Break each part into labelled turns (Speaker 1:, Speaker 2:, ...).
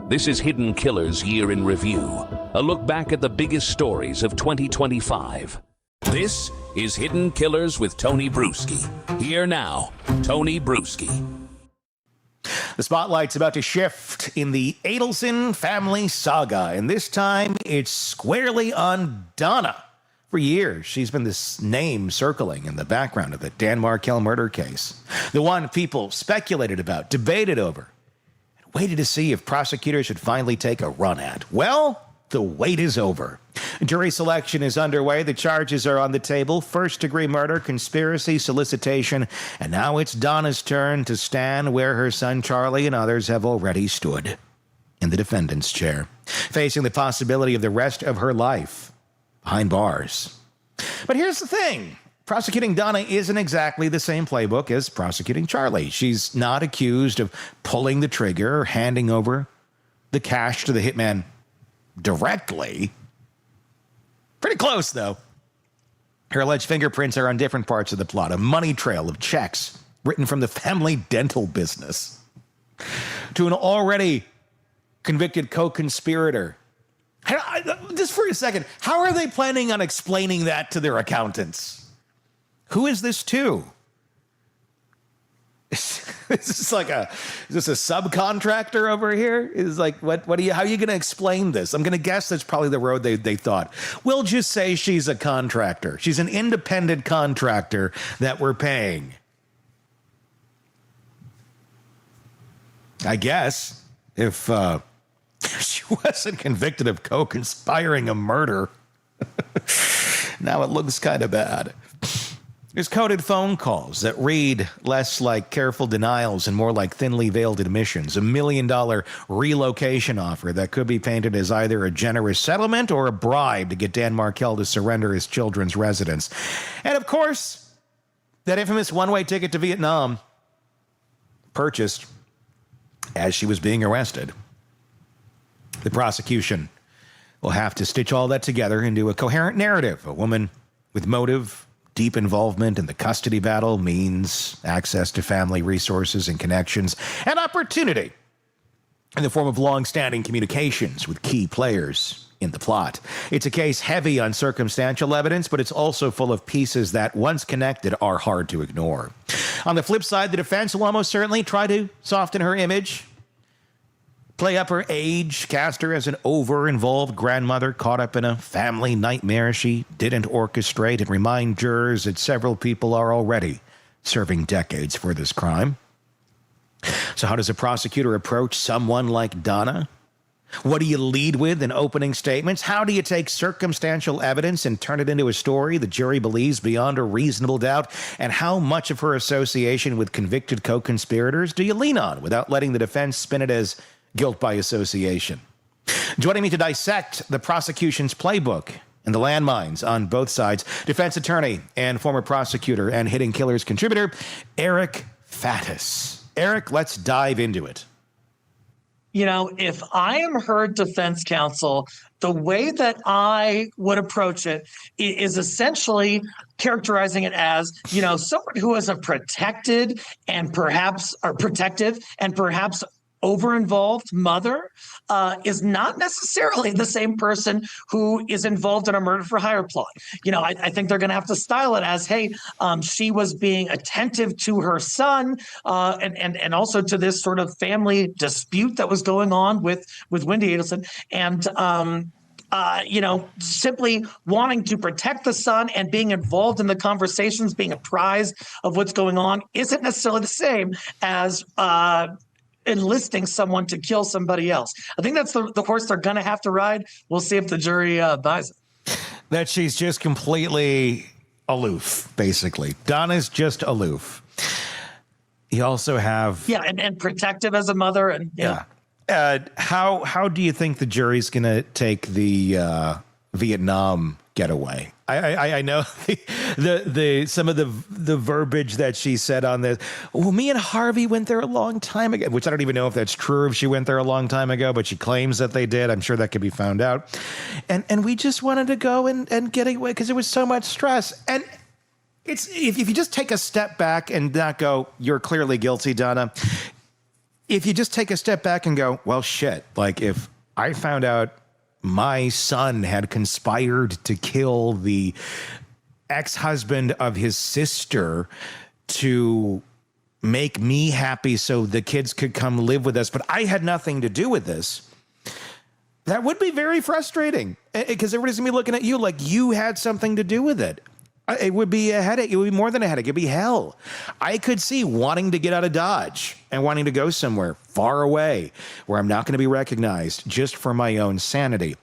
Speaker 1: This is Hidden Killers Year in Review, a look back at the biggest stories of 2025. This is Hidden Killers with Tony Brueski. Here now, Tony Brueski.
Speaker 2: The spotlight's about to shift in the Adelson family saga, and this time it's squarely on Donna. For years, she's been this name circling in the background of the Dan Markel murder case. The one people speculated about, debated over, and waited to see if prosecutors would finally take a run at. Well, the wait is over. Jury selection is underway. The charges are on the table. First-degree murder, conspiracy, solicitation, and now it's Donna's turn to stand where her son Charlie and others have already stood, in the defendant's chair, facing the possibility of the rest of her life behind bars. But here's the thing. Prosecuting Donna isn't exactly the same playbook as prosecuting Charlie. She's not accused of pulling the trigger or handing over the cash to the hitman directly. Pretty close, though. Her alleged fingerprints are on different parts of the plot, a money trail of checks written from the family dental business to an already convicted co-conspirator. Just for a second, how are they planning on explaining that to their accountants? Who is this to? Is this a subcontractor over here? Is like, how are you going to explain this? I'm going to guess that's probably the road they thought. We'll just say she's a contractor. She's an independent contractor that we're paying. I guess if she wasn't convicted of co-conspiring a murder, now it looks kind of bad. There's coded phone calls that read less like careful denials and more like thinly veiled admissions. $1 million relocation offer that could be painted as either a generous settlement or a bribe to get Dan Markel to surrender his children's residence. And of course, that infamous one-way ticket to Vietnam, purchased as she was being arrested. The prosecution will have to stitch all that together into a coherent narrative. A woman with motive, deep involvement in the custody battle means access to family resources and connections, and opportunity in the form of long-standing communications with key players in the plot. It's a case heavy on circumstantial evidence, but it's also full of pieces that, once connected, are hard to ignore. On the flip side, the defense will almost certainly try to soften her image, play up her age, cast her as an over-involved grandmother caught up in a family nightmare she didn't orchestrate, and remind jurors that several people are already serving decades for this crime. So how does a prosecutor approach someone like Donna? What do you lead with in opening statements? How do you take circumstantial evidence and turn it into a story the jury believes beyond a reasonable doubt? And how much of her association with convicted co-conspirators do you lean on without letting the defense spin it as guilt by association? Joining me to dissect the prosecution's playbook and the landmines on both sides, defense attorney and former prosecutor and Hidden Killers contributor, Eric Fatis. Eric, let's dive into it.
Speaker 3: You know, if I am her defense counsel, the way that I would approach it is essentially characterizing it as, someone who is a protective and perhaps over-involved mother is not necessarily the same person who is involved in a murder-for-hire plot. I think they're going to have to style it as, hey, she was being attentive to her son and also to this sort of family dispute that was going on with Wendy Adelson. And simply wanting to protect the son and being involved in the conversations, being apprised of what's going on, isn't necessarily the same as enlisting someone to kill somebody else. I think that's the horse they're going to have to ride. We'll see if the jury buys it.
Speaker 2: That she's just completely aloof, basically. Donna's just aloof. You also have...
Speaker 3: Yeah, and protective as a mother. And
Speaker 2: yeah. How do you think the jury's going to take the Vietnam getaway? I know the some of the verbiage that she said on this. Well, me and Harvey went there a long time ago, which I don't even know if that's true, if she went there a long time ago, but she claims that they did. I'm sure that could be found out. And we just wanted to go and get away because there was so much stress. And it's if you just take a step back and not go, you're clearly guilty, Donna. if you just take a step back and go, well, shit, like if I found out my son had conspired to kill the ex-husband of his sister to make me happy so the kids could come live with us, but I had nothing to do with this, that would be very frustrating because everybody's gonna be looking at you like you had something to do with it. It would be a headache. It would be more than a headache. It'd be hell. I could see wanting to get out of Dodge and wanting to go somewhere far away where I'm not going to be recognized just for my own sanity.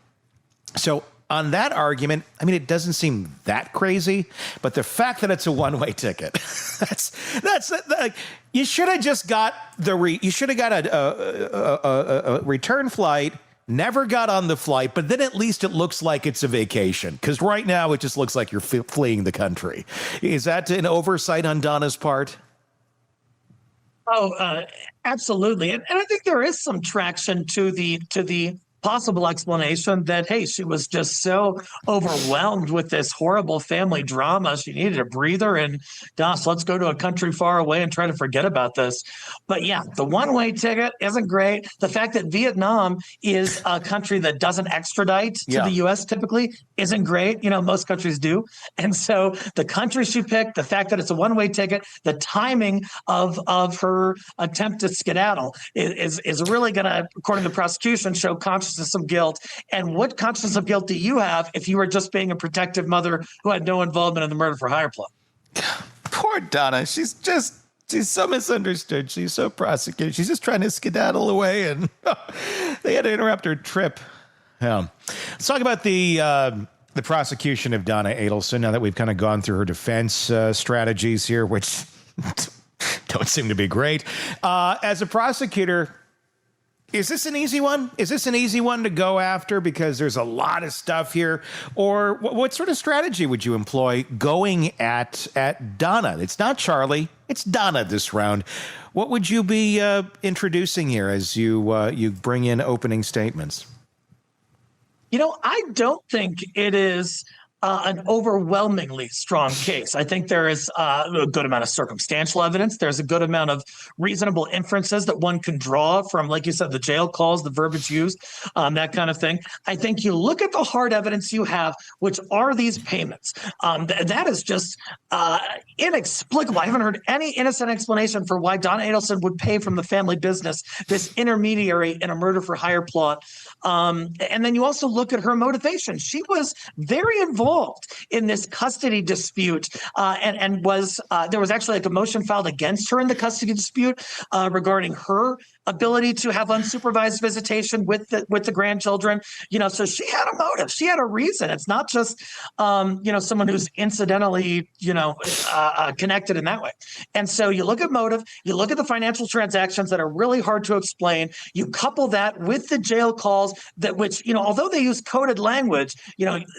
Speaker 2: So on that argument, I mean, it doesn't seem that crazy, but the fact that it's a one-way ticket, that's like, you should have just got you should have got a return flight. Never got on the flight, but then at least it looks like it's a vacation. Because right now it just looks like you're fleeing the country. Is that an oversight on Donna's part?
Speaker 3: Oh, absolutely. And I think there is some traction to the possible explanation that, hey, she was just so overwhelmed with this horrible family drama. She needed a breather and gosh, let's go to a country far away and try to forget about this. But yeah, the one-way ticket isn't great. The fact that Vietnam is a country that doesn't extradite to the U.S. typically isn't great. You know, most countries do. And so the country she picked, the fact that it's a one-way ticket, the timing of her attempt to skedaddle is really going to, according to the prosecution, show consciousness of guilt. And what consciousness of guilt do you have if you were just being a protective mother who had no involvement in the murder for hire plot?
Speaker 2: Poor Donna. She's so misunderstood. She's so prosecuted. She's just trying to skedaddle away, and they had to interrupt her trip. Yeah. Let's talk about the prosecution of Donna Adelson now that we've kind of gone through her defense strategies here, which don't seem to be great. As a prosecutor, is this an easy one? Is this an easy one to go after because there's a lot of stuff here? Or what sort of strategy would you employ going at Donna? It's not Charlie. It's Donna this round. What would you be introducing here as you bring in opening statements?
Speaker 3: You know, I don't think it is an overwhelmingly strong case. I think there is a good amount of circumstantial evidence. There's a good amount of reasonable inferences that one can draw from, like you said, the jail calls, the verbiage used, that kind of thing. I think you look at the hard evidence you have, which are these payments. That is just inexplicable. I haven't heard any innocent explanation for why Donna Adelson would pay from the family business, this intermediary in a murder for hire plot. And then you also look at her motivation. She was very involved in this custody dispute, and was there was actually like a motion filed against her in the custody dispute regarding her ability to have unsupervised visitation with the grandchildren. You know, so she had a motive. She had a reason. It's not just someone who's incidentally connected in that way. And so you look at motive. You look at the financial transactions that are really hard to explain. You couple that with the jail calls which although they use coded language,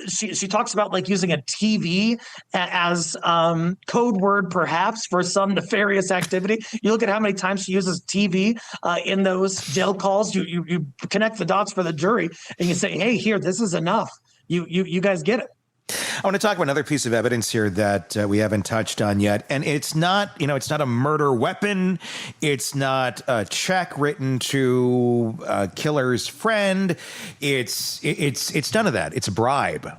Speaker 3: she talks about like using a TV as code word perhaps for some nefarious activity. You look at how many times she uses TV in those jail calls. You connect the dots for the jury and you say, hey, here, this is enough. You guys get it.
Speaker 2: I want to talk about another piece of evidence here that we haven't touched on yet. And it's not, it's not a murder weapon. It's not a check written to a killer's friend. It's none of that. It's a bribe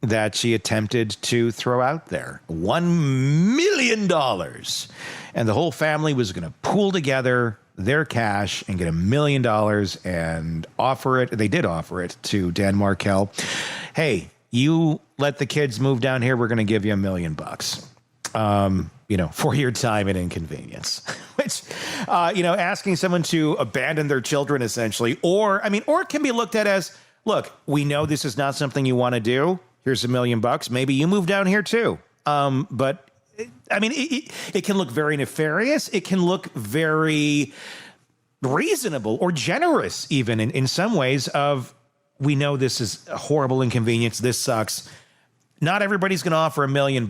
Speaker 2: that she attempted to throw out there. $1 million. And the whole family was going to pool together their cash and get $1 million and offer it. They did offer it to Dan Markel. Hey, you let the kids move down here, we're going to give you $1 million, for your time and inconvenience. Which, asking someone to abandon their children essentially, or it can be looked at as, look, we know this is not something you want to do. Here's $1 million. Maybe you move down here too. But it can look very nefarious. It can look very reasonable or generous even in some ways of, we know this is a horrible inconvenience. This sucks. Not everybody's going to offer $1 million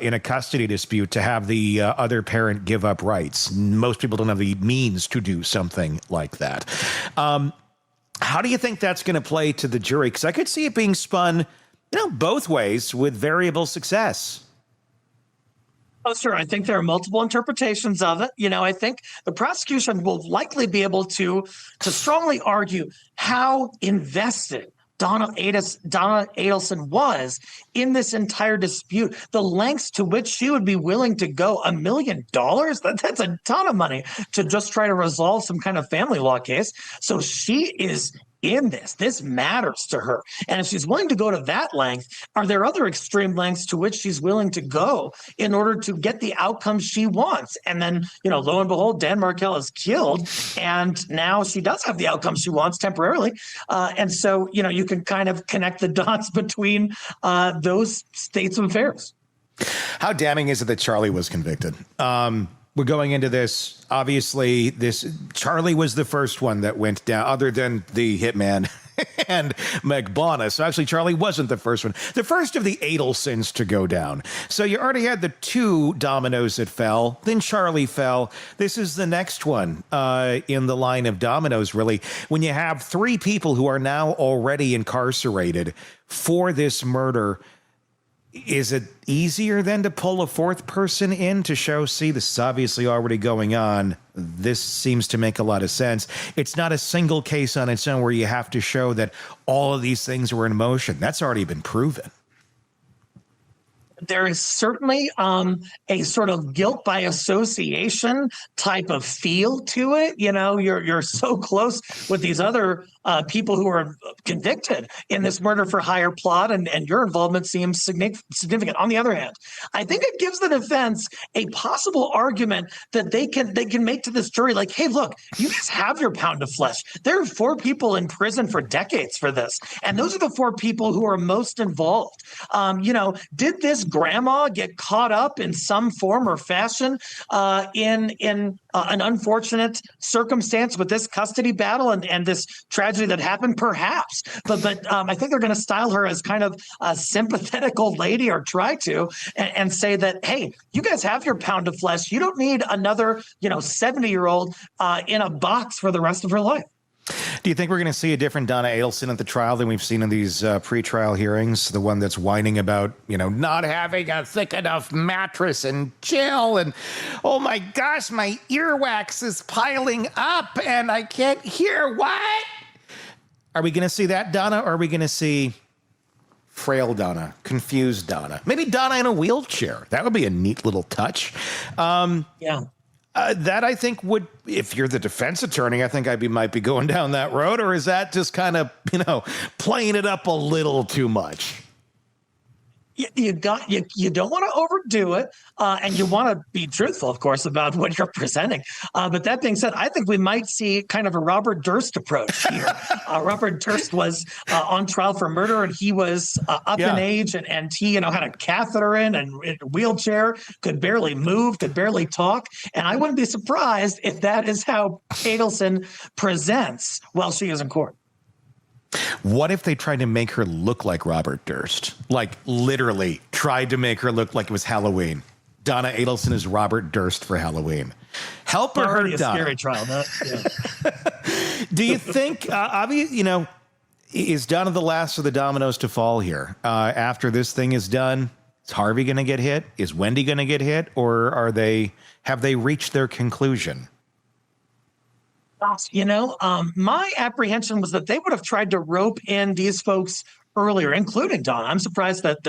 Speaker 2: in a custody dispute to have the other parent give up rights. Most people don't have the means to do something like that. How do you think that's going to play to the jury? Because I could see it being spun, both ways with variable success.
Speaker 3: Oh, sure. I think there are multiple interpretations of it. I think the prosecution will likely be able to strongly argue how invested Donna Adelson was in this entire dispute, the lengths to which she would be willing to go. $1 million? That's a ton of money to just try to resolve some kind of family law case. So she is in this. This matters to her. And if she's willing to go to that length, are there other extreme lengths to which she's willing to go in order to get the outcome she wants? And then, lo and behold, Dan Markel is killed. And now she does have the outcome she wants temporarily. And so, you can kind of connect the dots between those states of affairs.
Speaker 2: How damning is it that Charlie was convicted? We're going into this, obviously, Charlie was the first one that went down, other than the hitman and McBonna. So actually, Charlie wasn't the first one. The first of the Adelsons to go down. So you already had the two dominoes that fell. Then Charlie fell. This is the next one in the line of dominoes, really. When you have three people who are now already incarcerated for this murder, is it easier then to pull a fourth person in to show, see, this is obviously already going on? This seems to make a lot of sense. It's not a single case on its own where you have to show that all of these things were in motion. That's already been proven.
Speaker 3: There is certainly a sort of guilt by association type of feel to it. You're so close with these other people who are convicted in this murder for hire plot, and your involvement seems significant. On the other hand, I think it gives the defense a possible argument that they can make to this jury, like, hey, look, you guys have your pound of flesh. There are 4 people in prison for decades for this, and those are the 4 people who are most involved. Did this grandma get caught up in some form or fashion in an unfortunate circumstance with this custody battle and this tragedy that happened? Perhaps, but I think they're going to style her as kind of a sympathetic old lady, or try to, and say that, hey, you guys have your pound of flesh. You don't need another 70-year-old in a box for the rest of her life.
Speaker 2: Do you think we're going to see a different Donna Adelson at the trial than we've seen in these pre-trial hearings? The one that's whining about, not having a thick enough mattress and chill, and, oh my gosh, my earwax is piling up and I can't hear. What? Are we going to see that Donna, or are we going to see frail Donna, confused Donna? Maybe Donna in a wheelchair. That would be a neat little touch.
Speaker 3: Yeah.
Speaker 2: That, I think, would, if you're the defense attorney, I think might be going down that road. Or is that just kind of, playing it up a little too much?
Speaker 3: You don't want to overdo it, and you want to be truthful, of course, about what you're presenting. But that being said, I think we might see kind of a Robert Durst approach here. Robert Durst was on trial for murder, and he was up in age, and he had a catheter in a wheelchair, could barely move, could barely talk. And I wouldn't be surprised if that is how Adelson presents while she is in court.
Speaker 2: What if they tried to make her look like Robert Durst? Like, literally tried to make her look like it was Halloween. Donna Adelson is Robert Durst for Halloween. Help her hurt Donna.
Speaker 3: Scary trial, no? Yeah.
Speaker 2: Do you think, is Donna the last of the dominoes to fall here? After this thing is done, is Harvey going to get hit? Is Wendy going to get hit? Or have they reached their conclusion?
Speaker 3: My apprehension was that they would have tried to rope in these folks earlier, including Donna. I'm surprised that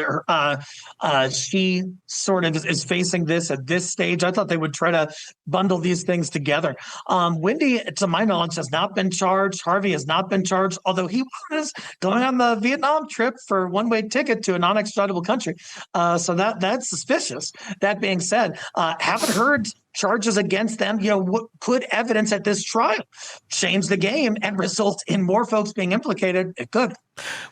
Speaker 3: she sort of is facing this at this stage. I thought they would try to bundle these things together. Wendy, to my knowledge, has not been charged. Harvey has not been charged, although he was going on the Vietnam trip for one-way ticket to a non-extraditable country. So that's suspicious. That being said, haven't heard charges against them. Could evidence at this trial change the game and result in more folks being implicated? It could.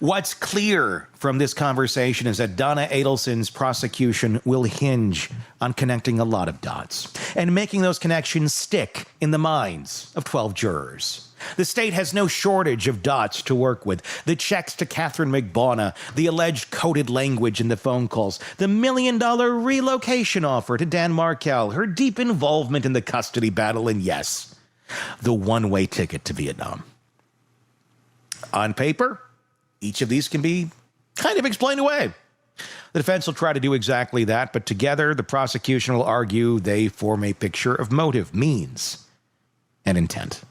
Speaker 2: What's clear from this conversation is that Donna Adelson's prosecution will hinge on connecting a lot of dots and making those connections stick in the minds of 12 jurors. The state has no shortage of dots to work with. The checks to Catherine McBonna, the alleged coded language in the phone calls, the $1 million relocation offer to Dan Markel, her deep involvement in the custody battle, and yes, the one-way ticket to Vietnam. On paper, each of these can be kind of explained away. The defense will try to do exactly that, but together the prosecution will argue they form a picture of motive, means, and intent.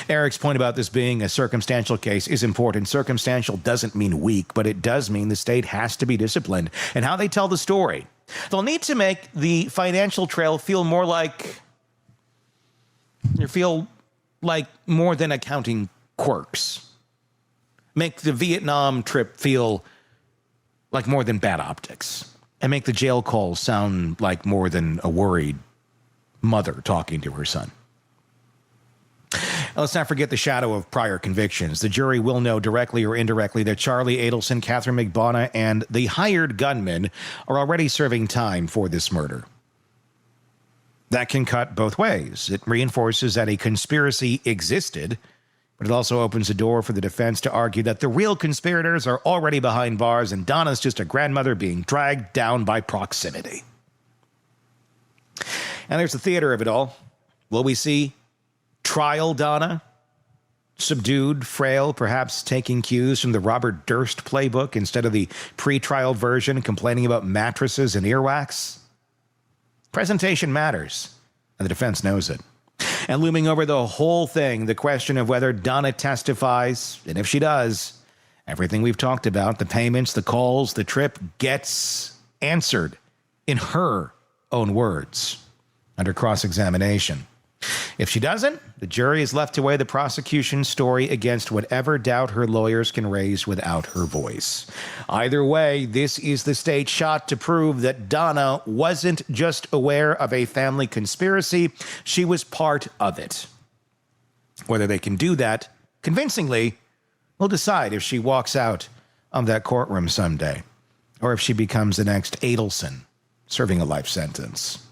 Speaker 2: Eric's point about this being a circumstantial case is important. Circumstantial doesn't mean weak, but it does mean the state has to be disciplined in how they tell the story. They'll need to make the financial trail feel more like more than accounting quirks. Make the Vietnam trip feel like more than bad optics. And make the jail calls sound like more than a worried mother talking to her son. Let's not forget the shadow of prior convictions. The jury will know directly or indirectly that Charlie Adelson, Catherine McBonna, and the hired gunman are already serving time for this murder. That can cut both ways. It reinforces that a conspiracy existed, but it also opens the door for the defense to argue that the real conspirators are already behind bars and Donna's just a grandmother being dragged down by proximity. And there's the theater of it all. Will we see trial Donna? Subdued, frail, perhaps taking cues from the Robert Durst playbook instead of the pre-trial version complaining about mattresses and earwax? Presentation matters, and the defense knows it. And looming over the whole thing, the question of whether Donna testifies, and if she does, everything we've talked about, the payments, the calls, the trip, gets answered in her own words under cross-examination. If she doesn't, the jury is left to weigh the prosecution's story against whatever doubt her lawyers can raise without her voice. Either way, this is the state's shot to prove that Donna wasn't just aware of a family conspiracy, she was part of it. Whether they can do that convincingly, we'll decide if she walks out of that courtroom someday, or if she becomes the next Adelson, serving a life sentence.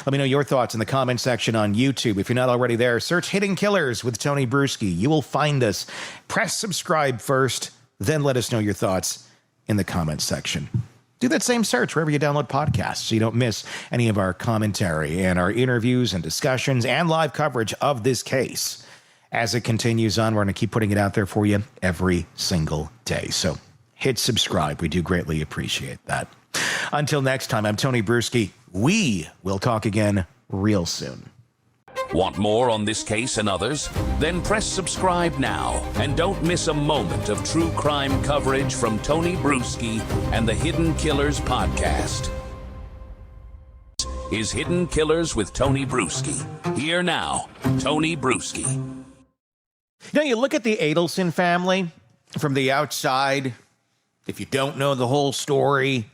Speaker 2: Let me know your thoughts in the comment section on YouTube. If you're not already there, search Hidden Killers with Tony Brueski. You will find us. Press subscribe first, then let us know your thoughts in the comment section. Do that same search wherever you download podcasts so you don't miss any of our commentary and our interviews and discussions and live coverage of this case. As it continues on, we're going to keep putting it out there for you every single day. So hit subscribe. We do greatly appreciate that. Until next time, I'm Tony Brueski. We will talk again real soon.
Speaker 1: Want more on this case and others? Then press subscribe now and don't miss a moment of true crime coverage from Tony Brueski and the Hidden Killers podcast. Is Hidden Killers with Tony Brueski. Here now, Tony Brueski.
Speaker 2: You know, you look at the Adelson family from the outside, if you don't know the whole story,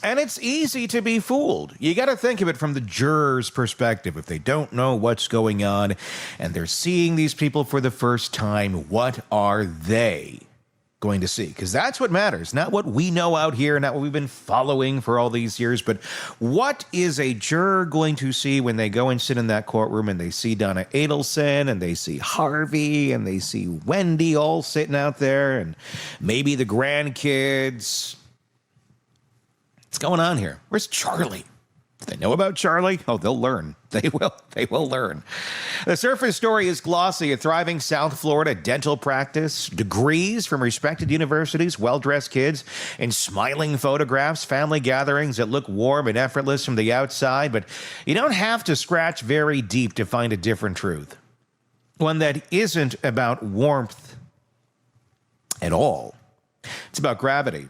Speaker 2: and it's easy to be fooled. You got to think of it from the juror's perspective. If they don't know what's going on and they're seeing these people for the first time, what are they going to see? Because that's what matters, not what we know out here, not what we've been following for all these years, but what is a juror going to see when they go and sit in that courtroom and they see Donna Adelson and they see Harvey and they see Wendy all sitting out there and maybe the grandkids. What's going on here? Where's Charlie? Do they know about Charlie? Oh, they'll learn. They will learn. The surface story is glossy. A thriving South Florida dental practice, degrees from respected universities, well-dressed kids, and smiling photographs, family gatherings that look warm and effortless from the outside, but you don't have to scratch very deep to find a different truth. One that isn't about warmth at all. It's about gravity.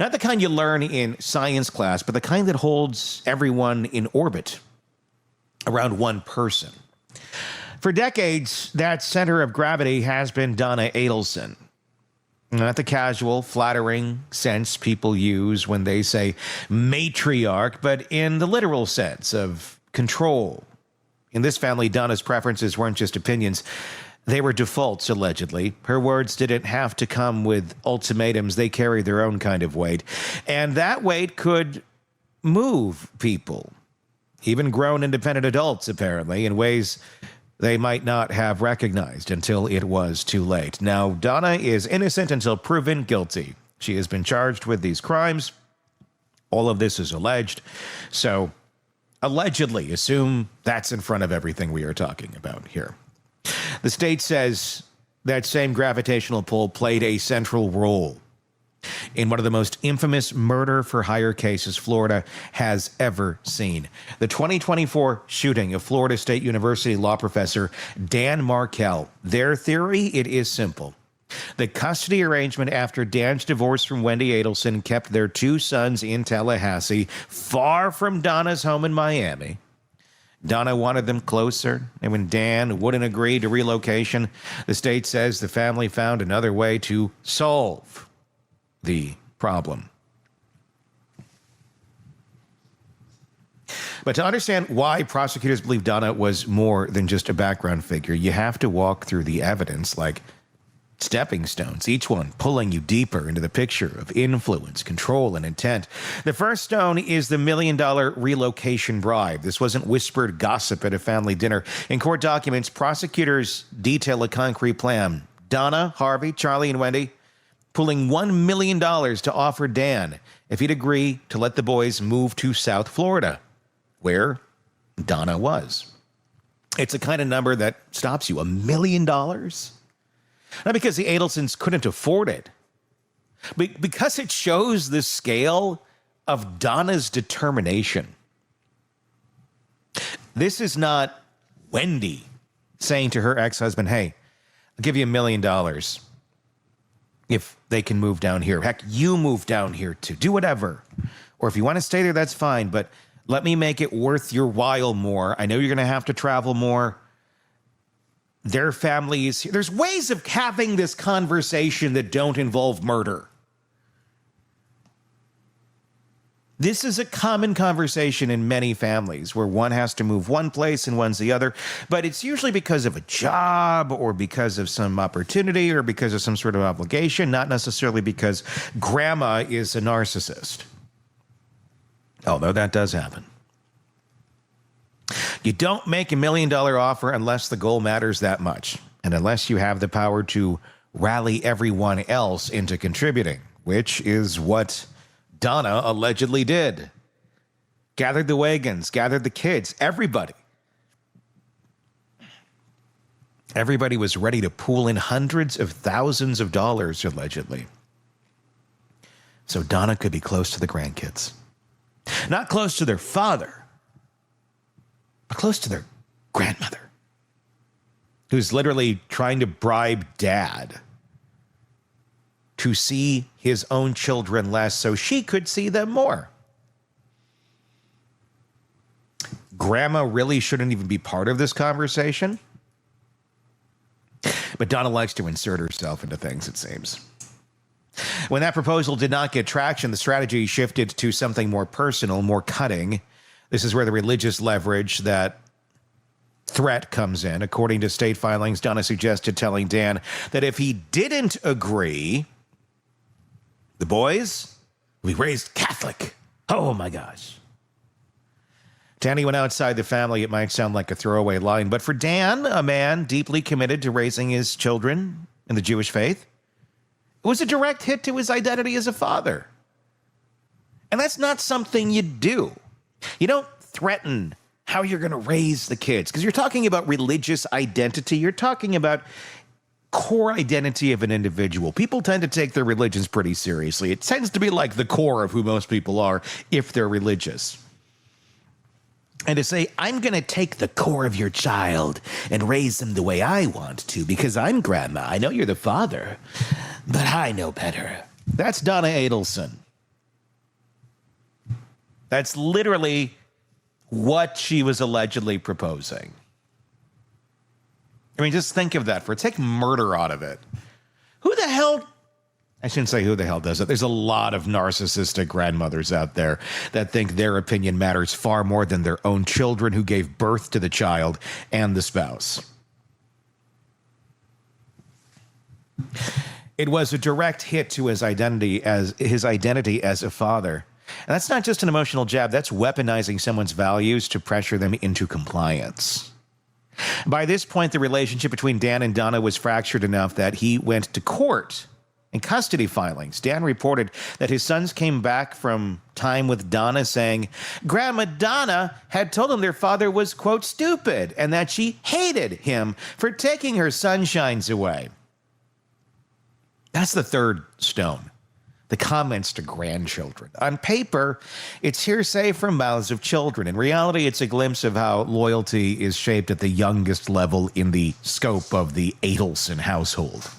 Speaker 2: Not the kind you learn in science class, but the kind that holds everyone in orbit around one person. For decades, that center of gravity has been Donna Adelson. Not the casual, flattering sense people use when they say matriarch, but in the literal sense of control. In this family, Donna's preferences weren't just opinions. They were defaults, allegedly. Her words didn't have to come with ultimatums. They carried their own kind of weight. And that weight could move people, even grown independent adults, apparently, in ways they might not have recognized until it was too late. Now, Donna is innocent until proven guilty. She has been charged with these crimes. All of this is alleged. So, allegedly, assume that's in front of everything we are talking about here. The state says that same gravitational pull played a central role in one of the most infamous murder for hire cases Florida has ever seen. The 2024 shooting of Florida State University law professor Dan Markel. Their theory, it is simple. The custody arrangement after Dan's divorce from Wendy Adelson kept their two sons in Tallahassee, far from Donna's home in Miami. Donna wanted them closer, and when Dan wouldn't agree to relocation, the state says the family found another way to solve the problem. But to understand why prosecutors believe Donna was more than just a background figure, you have to walk through the evidence like stepping stones, each one pulling you deeper into the picture of influence, control, and intent. The first stone is the $1 million relocation bribe. This wasn't whispered gossip at a family dinner. In court documents, prosecutors detail a concrete plan. Donna, Harvey, Charlie, and Wendy pulling $1 million to offer Dan if he'd agree to let the boys move to South Florida, where Donna was. It's a kind of number that stops you. $1 million? Not because the Adelsons couldn't afford it, but because it shows the scale of Donna's determination. This is not Wendy saying to her ex-husband, hey, I'll give you $1 million if they can move down here. Heck, you move down here too. Do whatever. Or if you want to stay there, that's fine. But let me make it worth your while more. I know you're going to have to travel more. Their family is here. There's ways of having this conversation that don't involve murder. This is a common conversation in many families where one has to move one place and one's the other, but it's usually because of a job or because of some opportunity or because of some sort of obligation, not necessarily because grandma is a narcissist. Although that does happen. You don't make $1 million offer unless the goal matters that much, and unless you have the power to rally everyone else into contributing, which is what Donna allegedly did. Gathered the wagons, gathered the kids, everybody. Everybody was ready to pool in hundreds of thousands of dollars, allegedly. So Donna could be close to the grandkids. Not close to their father, but close to their grandmother, who's literally trying to bribe dad to see his own children less so she could see them more. Grandma really shouldn't even be part of this conversation. But Donna likes to insert herself into things, it seems. When that proposal did not get traction, the strategy shifted to something more personal, more cutting. This is where the religious leverage, that threat, comes in. According to state filings, Donna suggested telling Dan that if he didn't agree, the boys will be raised Catholic. Oh my gosh. To anyone outside the family, it might sound like a throwaway line, but for Dan, a man deeply committed to raising his children in the Jewish faith, it was a direct hit to his identity as a father. And that's not something you do. You don't threaten how you're going to raise the kids, because you're talking about religious identity. You're talking about core identity of an individual. People tend to take their religions pretty seriously. It tends to be like the core of who most people are if they're religious. And to say, I'm going to take the core of your child and raise them the way I want to because I'm grandma. I know you're the father, but I know better. That's Donna Adelson. That's literally what she was allegedly proposing. I mean, just think of that take murder out of it. Who the hell, I shouldn't say who the hell does it. There's a lot of narcissistic grandmothers out there that think their opinion matters far more than their own children who gave birth to the child and the spouse. It was a direct hit to his identity as a father. And that's not just an emotional jab, that's weaponizing someone's values to pressure them into compliance. By this point, the relationship between Dan and Donna was fractured enough that he went to court. In custody filings, Dan reported that his sons came back from time with Donna saying Grandma Donna had told him their father was, quote, stupid, and that she hated him for taking her sunshines away. That's the third stone. the comments to grandchildren. On paper, it's hearsay from mouths of children. In reality, it's a glimpse of how loyalty is shaped at the youngest level in the scope of the Adelson household.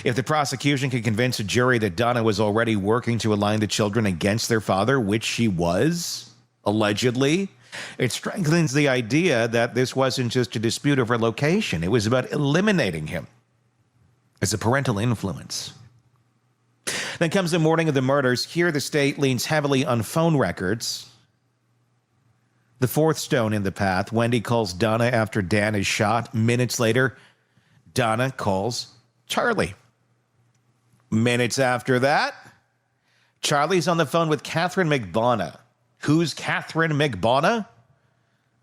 Speaker 2: If the prosecution can convince a jury that Donna was already working to align the children against their father, which she was, allegedly, it strengthens the idea that this wasn't just a dispute over location. It was about eliminating him as a parental influence. Then comes the morning of the murders. Here, the state leans heavily on phone records. The fourth stone in the path. Wendy calls Donna after Dan is shot. Minutes later, Donna calls Charlie. Minutes after that, Charlie's on the phone with Catherine McBonna. Who's Catherine McBonna?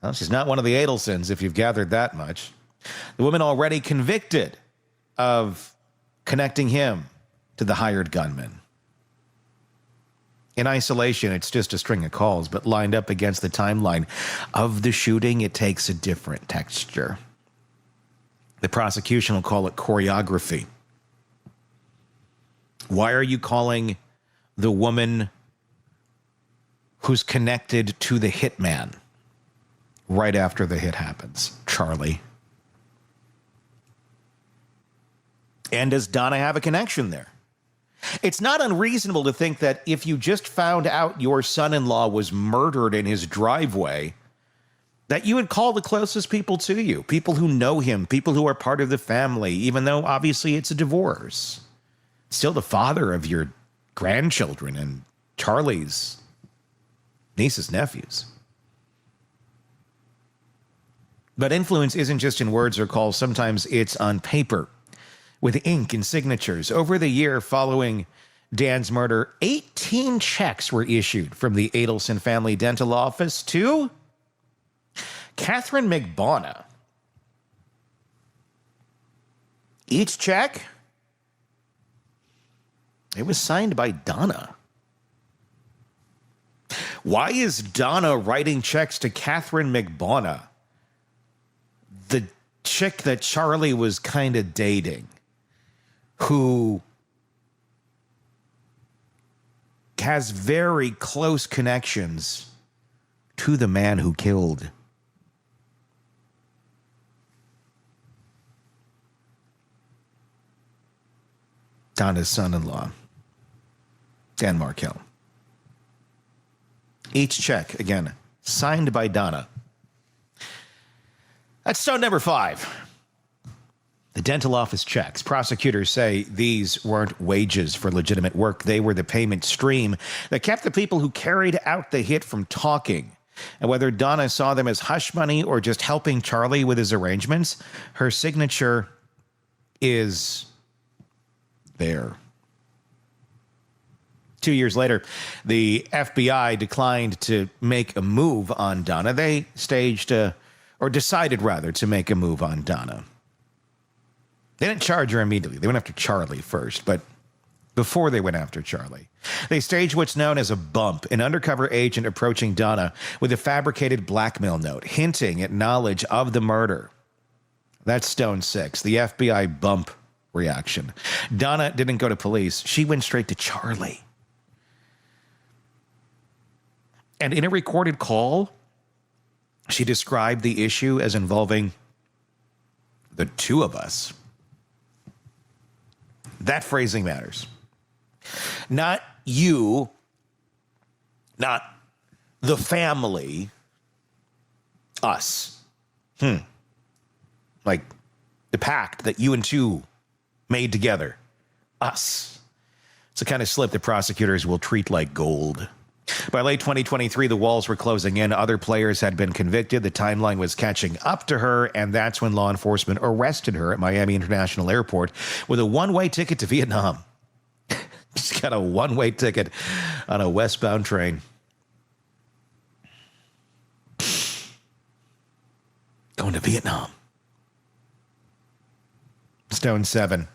Speaker 2: Well, she's not one of the Adelsons, if you've gathered that much. The woman already convicted of connecting him to the hired gunman. In isolation, it's just a string of calls, but lined up against the timeline of the shooting, it takes a different texture. The prosecution will call it choreography. Why are you calling the woman who's connected to the hitman right after the hit happens? Charlie. And does Donna have a connection there? It's not unreasonable to think that if you just found out your son-in-law was murdered in his driveway, that you would call the closest people to you, people who know him, people who are part of the family, even though obviously it's a divorce. Still the father of your grandchildren and Charlie's nieces, nephews. But influence isn't just in words or calls. Sometimes it's on paper, with ink and signatures. Over the year following Dan's murder, 18 checks were issued from the Adelson family dental office to Catherine McBonna. Each check, it was signed by Donna. Why is Donna writing checks to Catherine McBonna, the chick that Charlie was kind of dating, who has very close connections to the man who killed Donna's son-in-law, Dan Markel? Each check, again, signed by Donna. That's stone number 5. The dental office checks. Prosecutors say these weren't wages for legitimate work. They were the payment stream that kept the people who carried out the hit from talking. And whether Donna saw them as hush money or just helping Charlie with his arrangements, her signature is there. 2 years later, the FBI declined to make a move on Donna. They decided to make a move on Donna. They didn't charge her immediately. They went after Charlie first, but before they went after Charlie, they staged what's known as a bump, an undercover agent approaching Donna with a fabricated blackmail note, hinting at knowledge of the murder. That's stone 6, the FBI bump reaction. Donna didn't go to police. She went straight to Charlie. And in a recorded call, she described the issue as involving the two of us. That phrasing matters. Not you, not the family, us. Like the pact that you and two made together. Us. It's the kind of slip that prosecutors will treat like gold. By late 2023, the walls were closing in. Other players had been convicted. The timeline was catching up to her, and that's when law enforcement arrested her at Miami International Airport with a one-way ticket to Vietnam. She's got a one-way ticket on a westbound train. Going to Vietnam. Stone 7.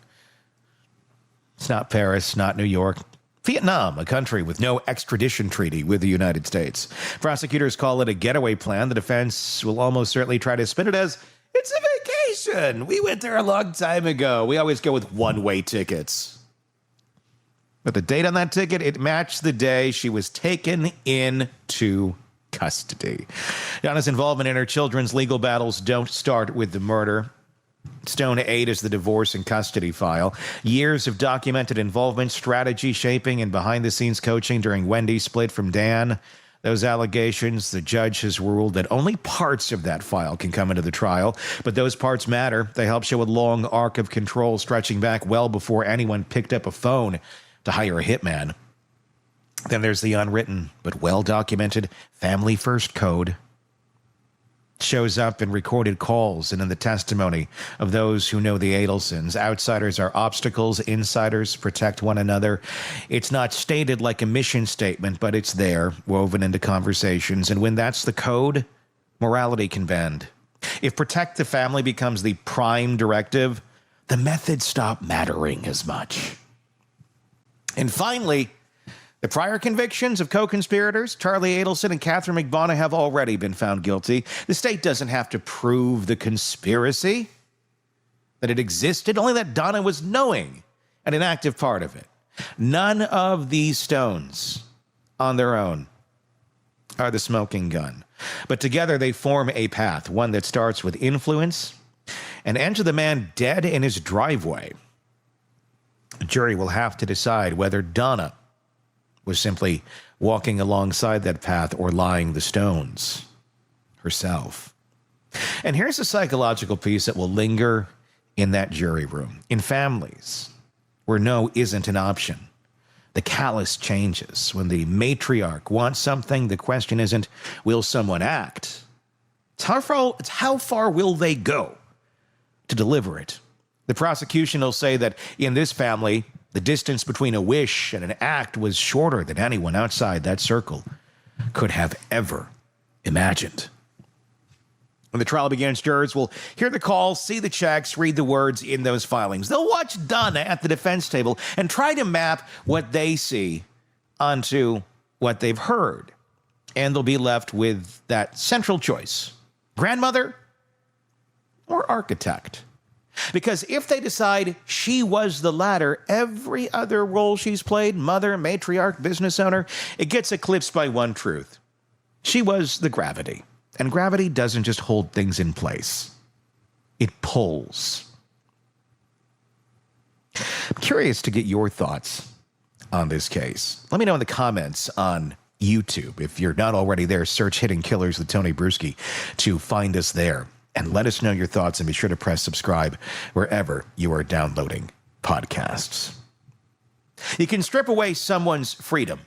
Speaker 2: It's not Paris, not New York. Vietnam, a country with no extradition treaty with the United States. Prosecutors call it a getaway plan. The defense will almost certainly try to spin it as, it's a vacation. We went there a long time ago. We always go with one-way tickets. But the date on that ticket, it matched the day she was taken into custody. Donna's involvement in her children's legal battles don't start with the murder. Stone 8 is the divorce and custody file. Years of documented involvement, strategy shaping, and behind-the-scenes coaching during Wendy's split from Dan. Those allegations, the judge has ruled that only parts of that file can come into the trial, but those parts matter. They help show a long arc of control stretching back well before anyone picked up a phone to hire a hitman. Then there's the unwritten but well-documented Family First Code. Shows up in recorded calls and in the testimony of those who know the Adelsons. Outsiders are obstacles, insiders protect one another. It's not stated like a mission statement, but it's there, woven into conversations. And when that's the code, morality can bend. If protect the family becomes the prime directive, the methods stop mattering as much. And finally, the prior convictions of co-conspirators, Charlie Adelson and Catherine McBonna, have already been found guilty. The state doesn't have to prove the conspiracy, that it existed, only that Donna was knowing and an active part of it. None of these stones on their own are the smoking gun, but together they form a path, one that starts with influence and ends with a man dead in his driveway. The jury will have to decide whether Donna was simply walking alongside that path or lying the stones herself. And here's a psychological piece that will linger in that jury room. In families where no isn't an option, the callus changes. When the matriarch wants something, the question isn't, will someone act? It's how far will they go to deliver it? The prosecution will say that in this family, the distance between a wish and an act was shorter than anyone outside that circle could have ever imagined. When the trial begins, jurors will hear the calls, see the checks, read the words in those filings. They'll watch Donna at the defense table and try to map what they see onto what they've heard. And they'll be left with that central choice: grandmother or architect. Because if they decide she was the latter, every other role she's played, mother, matriarch, business owner, it gets eclipsed by one truth. She was the gravity. And gravity doesn't just hold things in place. It pulls. I'm curious to get your thoughts on this case. Let me know in the comments on YouTube. If you're not already there, search Hidden Killers with Tony Brueski to find us there. And let us know your thoughts, and be sure to press subscribe wherever you are downloading podcasts. You can strip away someone's freedom.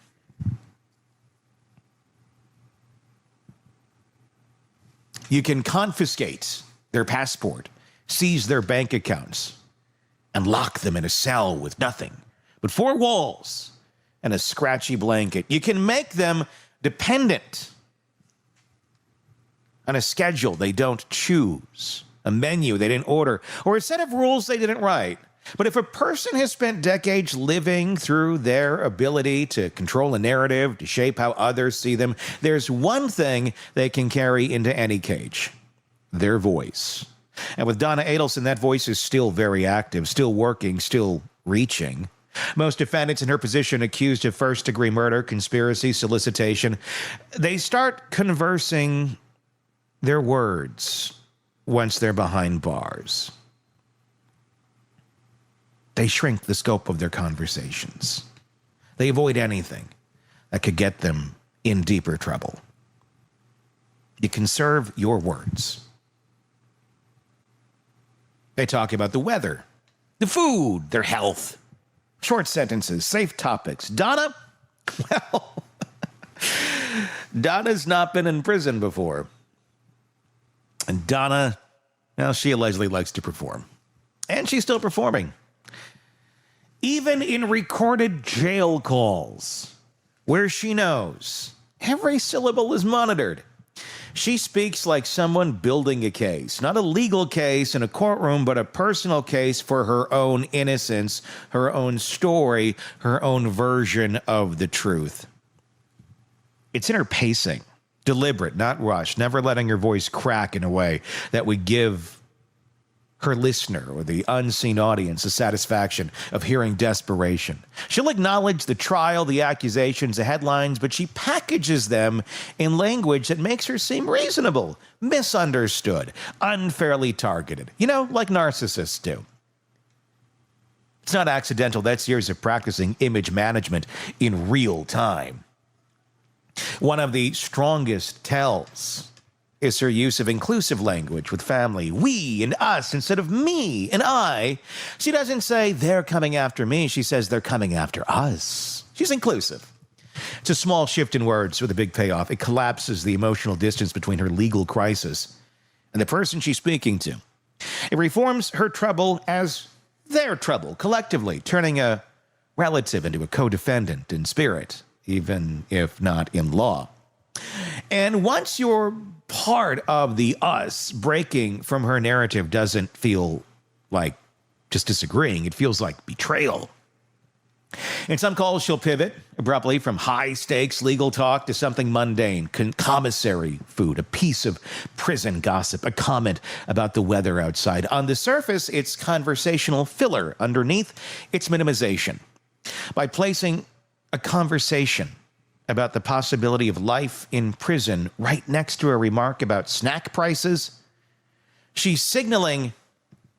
Speaker 2: You can confiscate their passport, seize their bank accounts, and lock them in a cell with nothing but four walls and a scratchy blanket. You can make them dependent on a schedule they don't choose, a menu they didn't order, or a set of rules they didn't write. But if a person has spent decades living through their ability to control a narrative, to shape how others see them, there's one thing they can carry into any cage: their voice. And with Donna Adelson, that voice is still very active, still working, still reaching. Most defendants in her position accused of first-degree murder, conspiracy, solicitation, they start conversing their words once they're behind bars. They shrink the scope of their conversations. They avoid anything that could get them in deeper trouble. You conserve your words. They talk about the weather, the food, their health, short sentences, safe topics. Donna? Well, Donna's not been in prison before. And Donna, well, she allegedly likes to perform. And she's still performing. Even in recorded jail calls, where she knows every syllable is monitored, she speaks like someone building a case. Not a legal case in a courtroom, but a personal case for her own innocence, her own story, her own version of the truth. It's in her pacing. Deliberate, not rushed, never letting her voice crack in a way that would give her listener or the unseen audience the satisfaction of hearing desperation. She'll acknowledge the trial, the accusations, the headlines, but she packages them in language that makes her seem reasonable, misunderstood, unfairly targeted. You know, like narcissists do. It's not accidental. That's years of practicing image management in real time. One of the strongest tells is her use of inclusive language with family. We and us instead of me and I. She doesn't say, they're coming after me. She says, they're coming after us. She's inclusive. It's a small shift in words with a big payoff. It collapses the emotional distance between her legal crisis and the person she's speaking to. It reforms her trouble as their trouble, collectively, turning a relative into a co-defendant in spirit, even if not in law. And once you're part of the us, breaking from her narrative doesn't feel like just disagreeing. It feels like betrayal. In some calls, she'll pivot abruptly from high-stakes legal talk to something mundane, commissary food, a piece of prison gossip, a comment about the weather outside. On the surface, it's conversational filler. Underneath, it's minimization. By placing a conversation about the possibility of life in prison right next to a remark about snack prices, she's signaling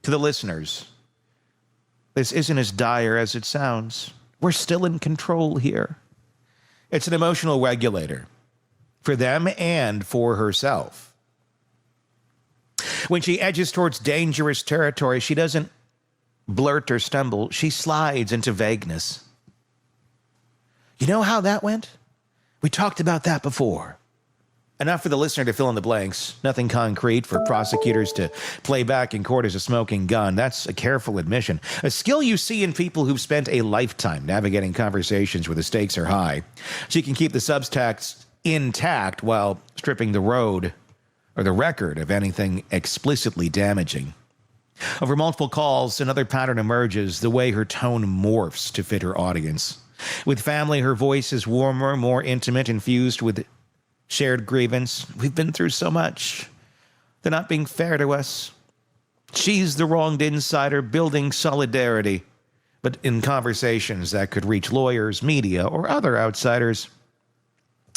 Speaker 2: to the listeners, this isn't as dire as it sounds. We're still in control here. It's an emotional regulator for them and for herself. When she edges towards dangerous territory, she doesn't blurt or stumble. She slides into vagueness. You know how that went? We talked about that before. Enough for the listener to fill in the blanks. Nothing concrete for prosecutors to play back in court as a smoking gun. That's a careful admission. A skill you see in people who've spent a lifetime navigating conversations where the stakes are high. She can keep the subtext intact while stripping the road or the record of anything explicitly damaging. Over multiple calls, another pattern emerges, the way her tone morphs to fit her audience. With family, her voice is warmer, more intimate, infused with shared grievance. We've been through so much. They're not being fair to us. She's the wronged insider, building solidarity. But in conversations that could reach lawyers, media, or other outsiders,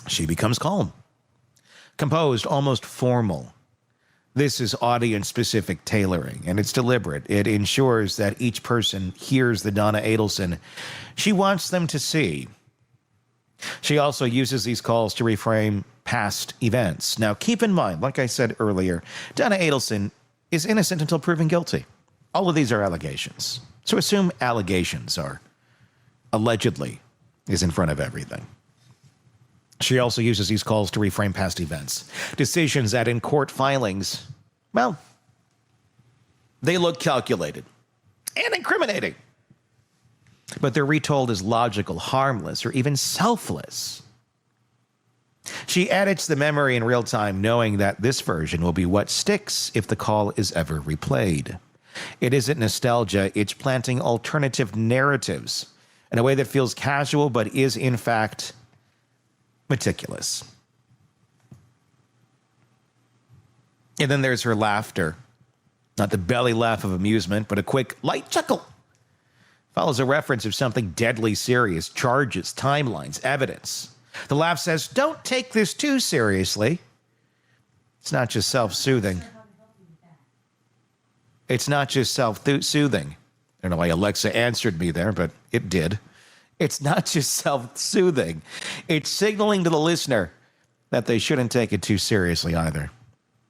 Speaker 2: she becomes calm, composed, almost formal. This is audience-specific tailoring, and it's deliberate. It ensures that each person hears the Donna Adelson she wants them to see. She also uses these calls to reframe past events. Now, keep in mind, like I said earlier, Donna Adelson is innocent until proven guilty. All of these are allegations. So assume allegations are allegedly is in front of everything. She also uses these calls to reframe past events. Decisions that in court filings, well, they look calculated and incriminating. But they're retold as logical, harmless, or even selfless. She edits the memory in real time, knowing that this version will be what sticks if the call is ever replayed. It isn't nostalgia, it's planting alternative narratives in a way that feels casual but is, in fact, meticulous. And then there's her laughter. Not the belly laugh of amusement, but a quick, light chuckle. Follows a reference of something deadly serious, charges, timelines, evidence. The laugh says, don't take this too seriously. It's not just self-soothing. It's not just self-soothing. I don't know why Alexa answered me there, but it did. It's not just self-soothing. It's signaling to the listener that they shouldn't take it too seriously either.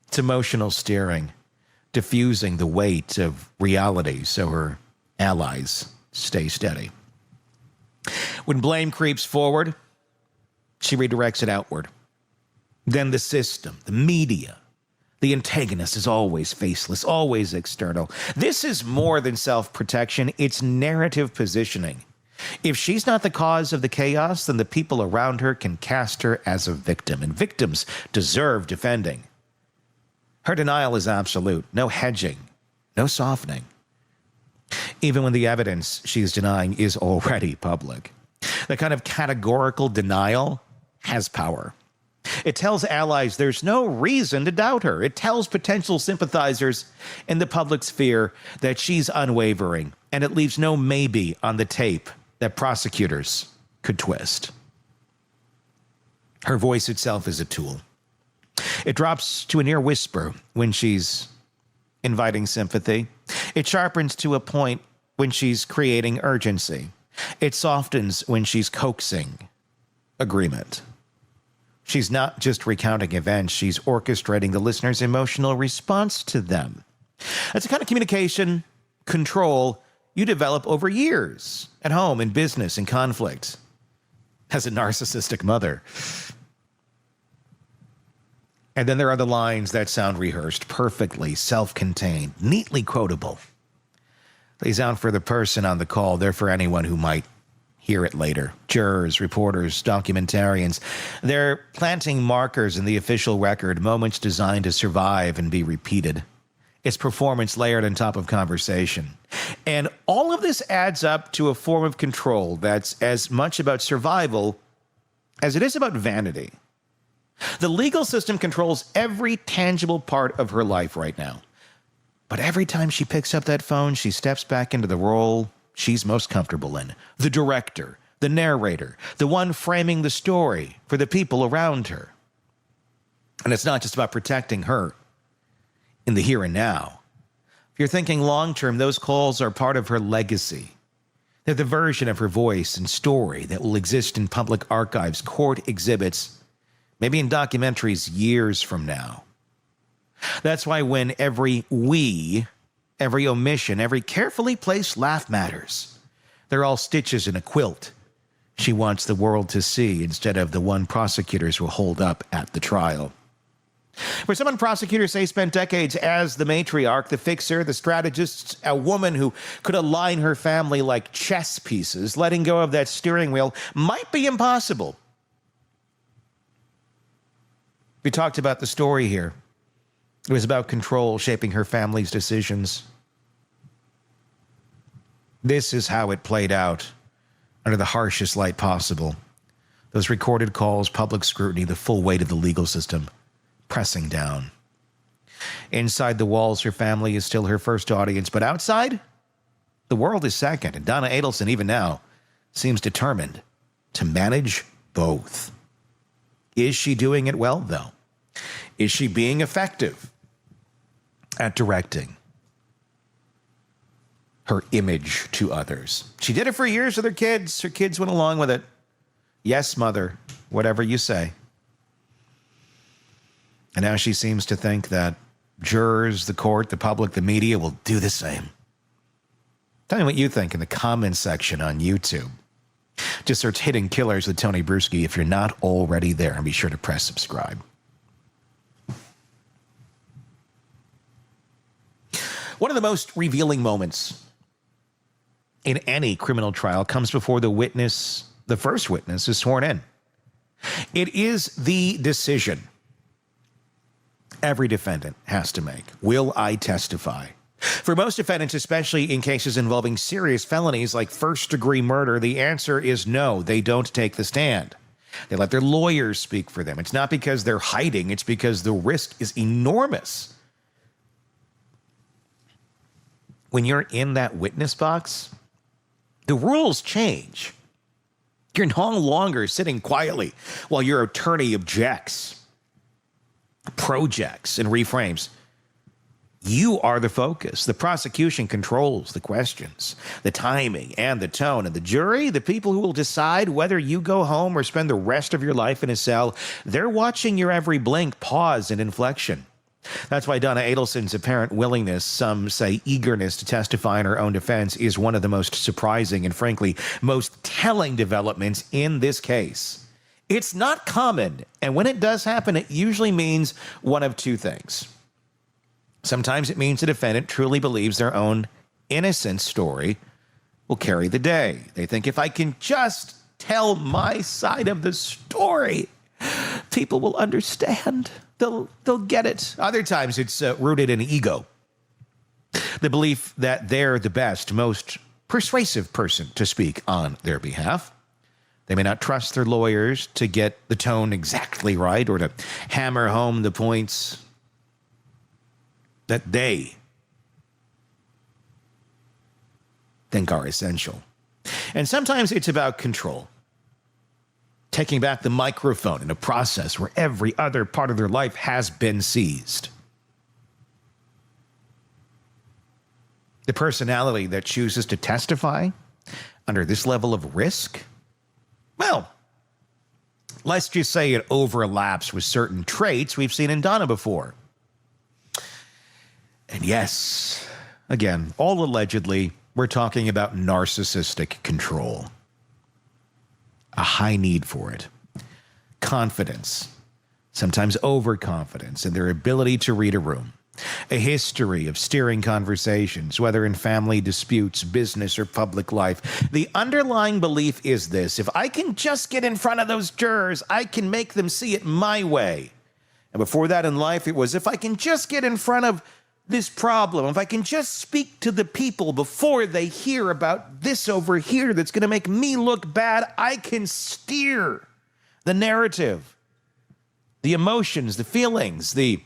Speaker 2: It's emotional steering, diffusing the weight of reality so her allies stay steady. When blame creeps forward, she redirects it outward. Then the system, the media, the antagonist is always faceless, always external. This is more than self-protection, it's narrative positioning. If she's not the cause of the chaos, then the people around her can cast her as a victim, and victims deserve defending. Her denial is absolute, no hedging, no softening. Even when the evidence she's denying is already public. The kind of categorical denial has power. It tells allies there's no reason to doubt her. It tells potential sympathizers in the public sphere that she's unwavering, and it leaves no maybe on the tape that prosecutors could twist. Her voice itself is a tool. It drops to a near whisper when she's inviting sympathy. It sharpens to a point when she's creating urgency. It softens when she's coaxing agreement. She's not just recounting events, she's orchestrating the listener's emotional response to them. That's the kind of communication control you develop over years at home, in business, in conflict, as a narcissistic mother. And then there are the lines that sound rehearsed, perfectly self-contained, neatly quotable. They sound for the person on the call. They're for anyone who might hear it later. Jurors, reporters, documentarians. They're planting markers in the official record, moments designed to survive and be repeated. It's performance layered on top of conversation. And all of this adds up to a form of control that's as much about survival as it is about vanity. The legal system controls every tangible part of her life right now. But every time she picks up that phone, she steps back into the role she's most comfortable in. The director, the narrator, the one framing the story for the people around her. And it's not just about protecting her in the here and now. If you're thinking long-term, those calls are part of her legacy. They're the version of her voice and story that will exist in public archives, court exhibits, maybe in documentaries years from now. That's why when every we, every omission, every carefully placed laugh matters, they're all stitches in a quilt she wants the world to see instead of the one prosecutors will hold up at the trial. For someone prosecutors say spent decades as the matriarch, the fixer, the strategist, a woman who could align her family like chess pieces, letting go of that steering wheel might be impossible. We talked about the story here. It was about control shaping her family's decisions. This is how it played out under the harshest light possible. Those recorded calls, public scrutiny, the full weight of the legal system pressing down. Inside the walls, her family is still her first audience, but outside, the world is second. And Donna Adelson, even now, seems determined to manage both. Is she doing it well, though? Is she being effective at directing her image to others? She did it for years with her kids. Her kids went along with it. Yes, mother, whatever you say. And now she seems to think that jurors, the court, the public, the media will do the same. Tell me what you think in the comments section on YouTube. Just search Hidden Killers with Tony Brueski if you're not already there, and be sure to press subscribe. One of the most revealing moments in any criminal trial comes before the witness, the first witness, is sworn in. It is the decision every defendant has to make. Will I testify? For most defendants, especially in cases involving serious felonies like first-degree murder, the answer is no, they don't take the stand. They let their lawyers speak for them. It's not because they're hiding, it's because the risk is enormous. When you're in that witness box, the rules change. You're no longer sitting quietly while your attorney objects, projects, and reframes. You are the focus. The prosecution controls the questions, the timing, and the tone. And the jury, the people who will decide whether you go home or spend the rest of your life in a cell, they're watching your every blink, pause, and inflection. That's why Donna Adelson's apparent willingness, some say eagerness, to testify in her own defense is one of the most surprising and, frankly, most telling developments in this case. It's not common, and when it does happen, it usually means one of two things. Sometimes it means the defendant truly believes their own innocent story will carry the day. They think, if I can just tell my side of the story, people will understand. They'll get it. Other times it's rooted in ego. The belief that they're the best, most persuasive person to speak on their behalf. They may not trust their lawyers to get the tone exactly right or to hammer home the points that they think are essential. And sometimes it's about control. Taking back the microphone in a process where every other part of their life has been seized. The personality that chooses to testify under this level of risk, well, let's just say it overlaps with certain traits we've seen in Donna before. And yes, again, all allegedly, we're talking about narcissistic control. A high need for it. Confidence, sometimes overconfidence in their ability to read a room. A history of steering conversations, whether in family disputes, business, or public life. The underlying belief is this: if I can just get in front of those jurors, I can make them see it my way. And before that in life, it was if I can just get in front of this problem, if I can just speak to the people before they hear about this over here that's going to make me look bad, I can steer the narrative, the emotions, the feelings, the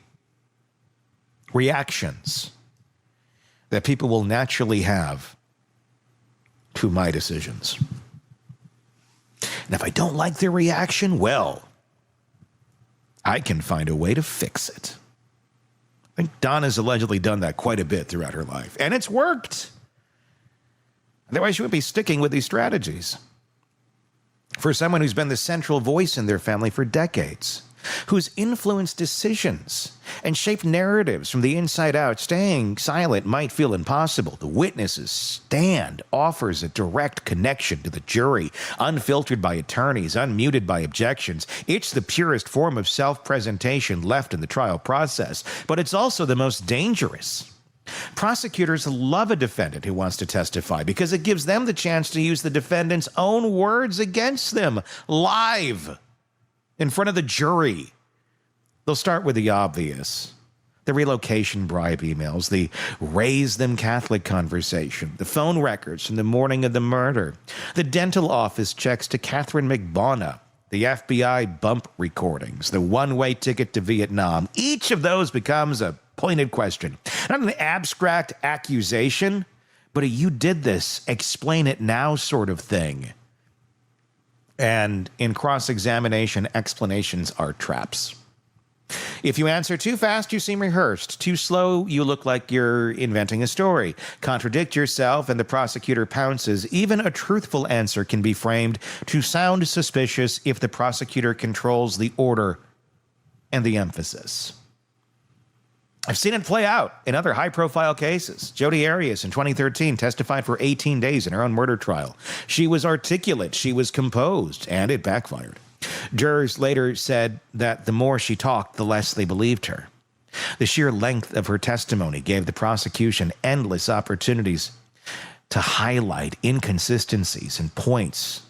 Speaker 2: reactions that people will naturally have to my decisions. And if I don't like their reaction, well, I can find a way to fix it. I think Donna's allegedly done that quite a bit throughout her life, and it's worked. Otherwise, she wouldn't be sticking with these strategies. For someone who's been the central voice in their family for decades, who's influenced decisions and shaped narratives from the inside out, staying silent might feel impossible. The witness's stand offers a direct connection to the jury, unfiltered by attorneys, unmuted by objections. It's the purest form of self-presentation left in the trial process, but it's also the most dangerous. Prosecutors love a defendant who wants to testify because it gives them the chance to use the defendant's own words against them live in front of the jury. They'll start with the obvious. The relocation bribe emails, the raise them Catholic conversation, the phone records from the morning of the murder, the dental office checks to Catherine McBonna, the FBI bump recordings, the one-way ticket to Vietnam. Each of those becomes a pointed question. Not an abstract accusation, but a you did this, explain it now sort of thing. And in cross-examination, explanations are traps. If you answer too fast, you seem rehearsed. Too slow, you look like you're inventing a story. Contradict yourself, and the prosecutor pounces. Even a truthful answer can be framed to sound suspicious if the prosecutor controls the order and the emphasis. I've seen it play out in other high-profile cases. Jodi Arias in 2013 testified for 18 days in her own murder trial. She was articulate, she was composed, and it backfired. Jurors later said that the more she talked, the less they believed her. The sheer length of her testimony gave the prosecution endless opportunities to highlight inconsistencies and points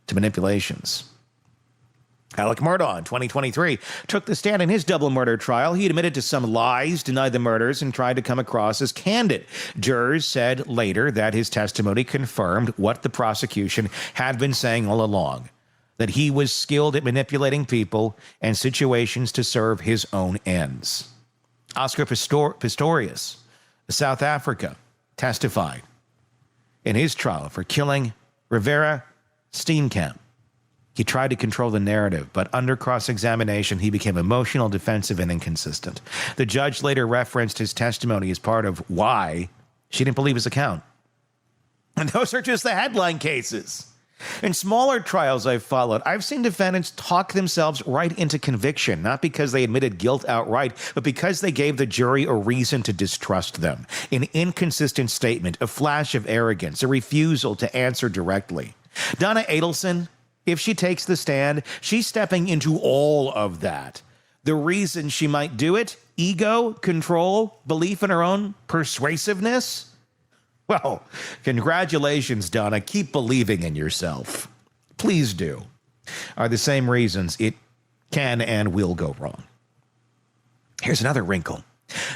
Speaker 2: to manipulations. Alec Murdaugh in 2023 took the stand in his double murder trial. He admitted to some lies, denied the murders, and tried to come across as candid. Jurors said later that his testimony confirmed what the prosecution had been saying all along, that he was skilled at manipulating people and situations to serve his own ends. Oscar Pistorius of South Africa testified in his trial for killing Rivera Steenkamp. He tried to control the narrative, but under cross-examination, he became emotional, defensive, and inconsistent. The judge later referenced his testimony as part of why she didn't believe his account. And those are just the headline cases. In smaller trials I've followed, I've seen defendants talk themselves right into conviction, not because they admitted guilt outright, but because they gave the jury a reason to distrust them. An inconsistent statement, a flash of arrogance, a refusal to answer directly. Donna Adelson, if she takes the stand, she's stepping into all of that. The reason she might do it, ego, control, belief in her own persuasiveness. Well, congratulations, Donna. Keep believing in yourself. Please do. Are the same reasons it can and will go wrong. Here's another wrinkle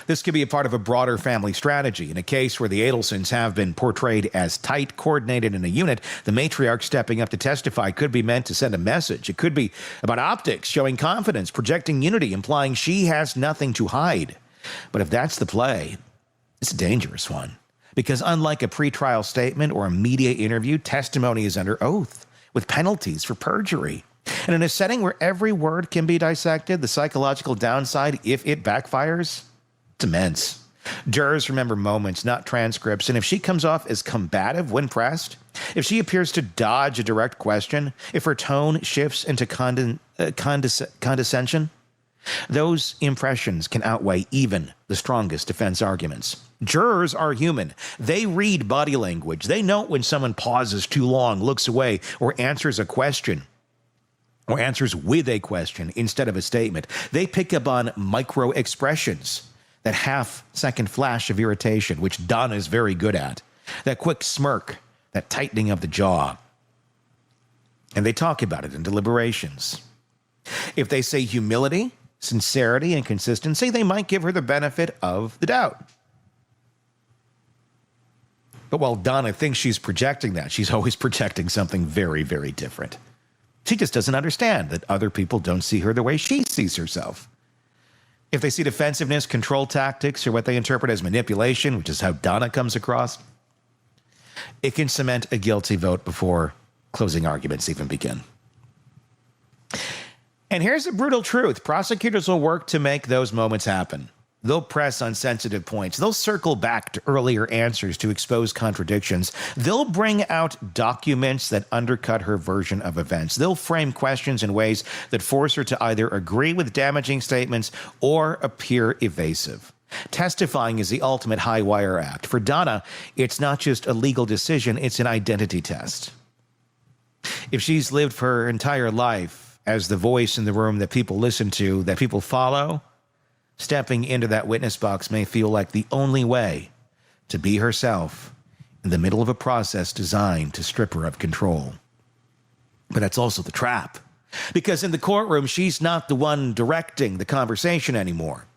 Speaker 2: This could be a part of a broader family strategy. In a case where the Adelsons have been portrayed as tight, coordinated in a unit, the matriarch stepping up to testify could be meant to send a message. It could be about optics, showing confidence, projecting unity, implying she has nothing to hide. But if that's the play, it's a dangerous one. Because unlike a pretrial statement or a media interview, testimony is under oath, with penalties for perjury. And in a setting where every word can be dissected, the psychological downside, if it backfires, it's immense. Jurors remember moments, not transcripts, and if she comes off as combative when pressed, if she appears to dodge a direct question, if her tone shifts into condescension, those impressions can outweigh even the strongest defense arguments. Jurors are human. They read body language. They know when someone pauses too long, looks away, or answers a question, or answers with a question instead of a statement. They pick up on micro expressions, that half-second flash of irritation, which Donna is very good at, that quick smirk, that tightening of the jaw. And they talk about it in deliberations. If they say humility, sincerity, and consistency, they might give her the benefit of the doubt. But while Donna thinks she's projecting that, she's always projecting something very, very different. She just doesn't understand that other people don't see her the way she sees herself. If they see defensiveness, control tactics, or what they interpret as manipulation, which is how Donna comes across, it can cement a guilty vote before closing arguments even begin. And here's the brutal truth. Prosecutors will work to make those moments happen. They'll press on sensitive points. They'll circle back to earlier answers to expose contradictions. They'll bring out documents that undercut her version of events. They'll frame questions in ways that force her to either agree with damaging statements or appear evasive. Testifying is the ultimate high-wire act. For Donna, it's not just a legal decision, it's an identity test. If she's lived her entire life as the voice in the room that people listen to, that people follow, stepping into that witness box may feel like the only way to be herself in the middle of a process designed to strip her of control. But that's also the trap. Because in the courtroom, she's not the one directing the conversation anymore.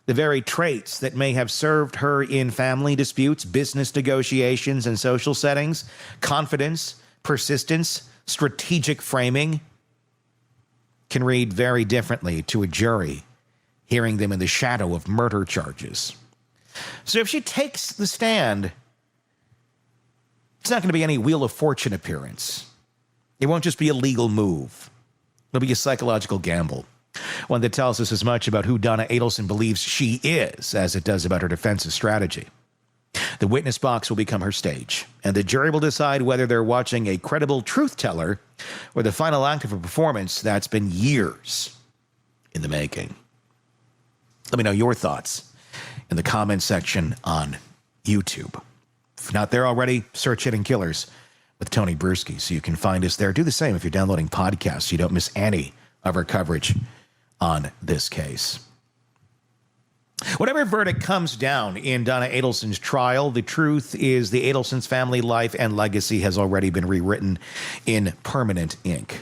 Speaker 2: The very traits that may have served her in family disputes, business negotiations, and social settings, confidence, persistence, strategic framing, can read very differently to a jury hearing them in the shadow of murder charges. So if she takes the stand, it's not going to be any Wheel of Fortune appearance. It won't just be a legal move. It'll be a psychological gamble, one that tells us as much about who Donna Adelson believes she is as it does about her defensive strategy. The witness box will become her stage, and the jury will decide whether they're watching a credible truth teller or the final act of a performance that's been years in the making. Let me know your thoughts in the comments section on YouTube. If not there already, search Hidden Killers with Tony Brueski so you can find us there. Do the same if you're downloading podcasts so you don't miss any of our coverage on this case. Whatever verdict comes down in Donna Adelson's trial, the truth is the Adelson's family life and legacy has already been rewritten in permanent ink.